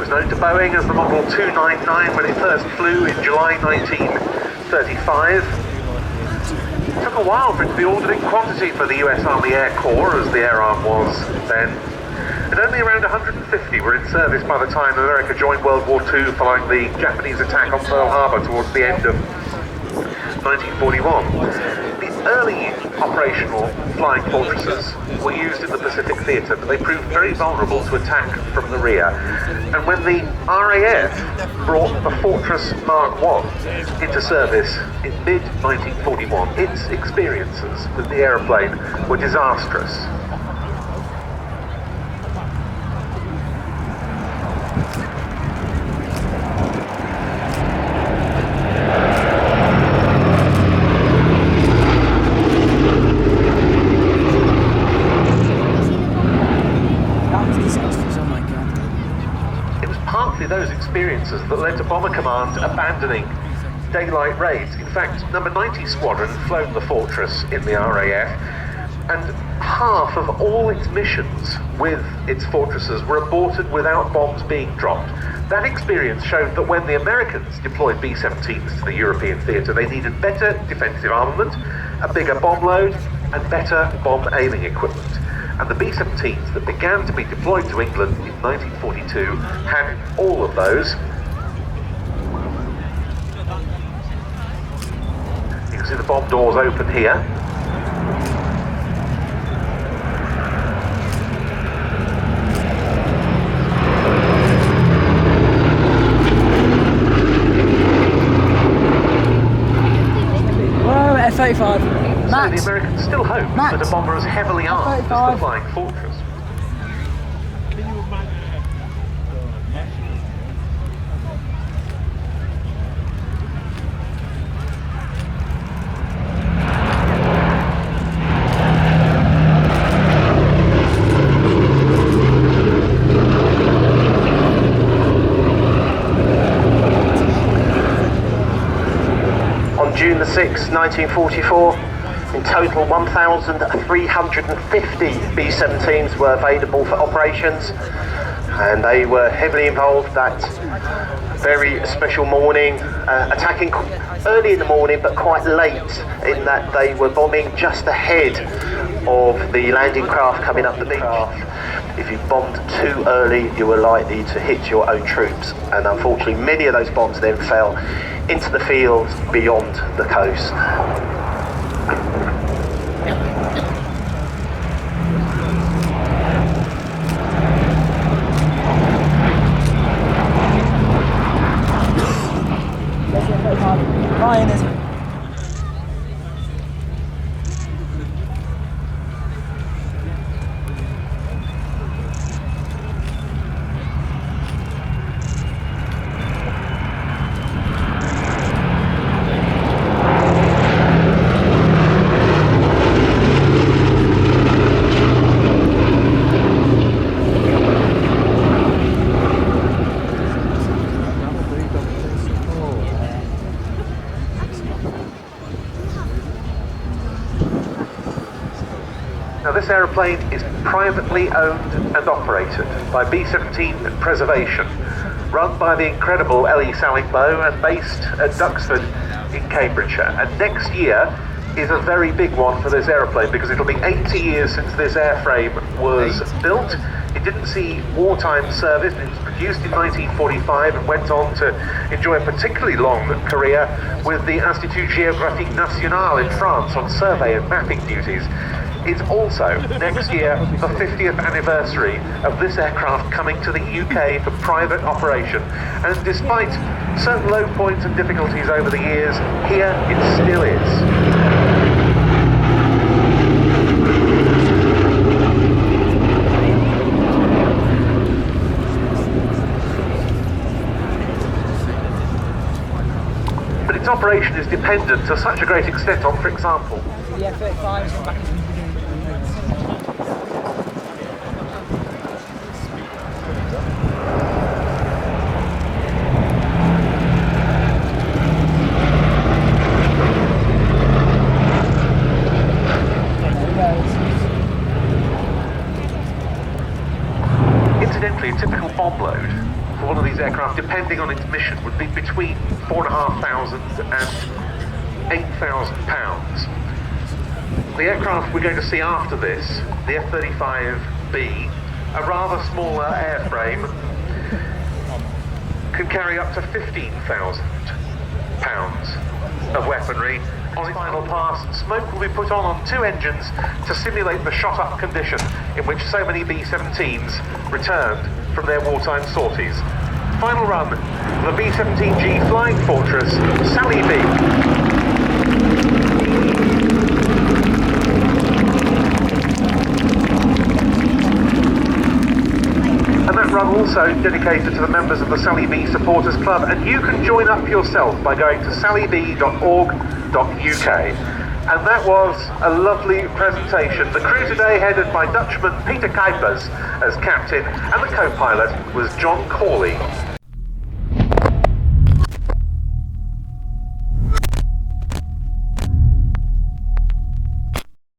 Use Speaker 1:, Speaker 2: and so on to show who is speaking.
Speaker 1: Known to Boeing as the Model 299 when it first flew in July 1935. It took a while for it to be ordered in quantity for the US Army Air Corps, as the Air Arm was then. And only around 150 were in service by the time America joined World War II following the Japanese attack on Pearl Harbor towards the end of 1941. The early operational flying fortresses were used in the Pacific Theatre, but they proved very vulnerable to attack from the rear. And when the RAF brought the Fortress Mark I into service in mid-1941, its experiences with the aeroplane were disastrous. Those experiences that led to Bomber Command abandoning daylight raids. In fact, number 90 Squadron had flown the Fortress in the RAF, and half of all its missions with its fortresses were aborted without bombs being dropped. That experience showed that when the Americans deployed B-17s to the European theatre, they needed better defensive armament, a bigger bomb load, and better bomb aiming equipment. And the B-17s that began to be deployed to England in 1942 had all of those. You can see the bomb doors open here.
Speaker 2: Whoa, F-35.
Speaker 1: So the Americans still hoped that a bomber as heavily armed as the Flying Fortress.
Speaker 3: On June the 6th, 1944, in total 1,350 B-17s were available for operations, and they were heavily involved that very special morning, attacking early in the morning but quite late, in that they were bombing just ahead of the landing craft coming up the beach. If you bombed too early, you were likely to hit your own troops, and unfortunately many of those bombs then fell into the fields beyond the coast.
Speaker 2: Ryan, is it?
Speaker 1: Now this aeroplane is privately owned and operated by B-17 Preservation, run by the incredible Ellie Sallingbow and based at Duxford in Cambridgeshire. And next year is a very big one for this aeroplane because it'll be 80 years since this airframe was built. It didn't see wartime service. It was produced in 1945 and went on to enjoy a particularly long career with the Institut Géographique National in France on survey and mapping duties. It's also, next year, the 50th anniversary of this aircraft coming to the UK for private operation. And despite certain low points and difficulties over the years, here it still is. But its operation is dependent to such a great extent on, for example,
Speaker 2: The F-35 is back in the beginning.
Speaker 1: Incidentally, a typical bomb load for one of these aircraft, depending on its mission, would be between £4,500 and £8,000. The aircraft we're going to see after this, the F-35B, a rather smaller airframe, can carry up to £15,000 of weaponry. On its final pass, smoke will be put on two engines to simulate the shot-up condition in which so many B-17s returned from their wartime sorties. Final run, the B-17G Flying Fortress, Sally B. And that run also dedicated to the members of the Sally B Supporters Club, and you can join up yourself by going to sallyb.org.uk. And that was a lovely presentation. The crew today headed by Dutchman Peter Kuipers as captain, and the co-pilot was John Corley.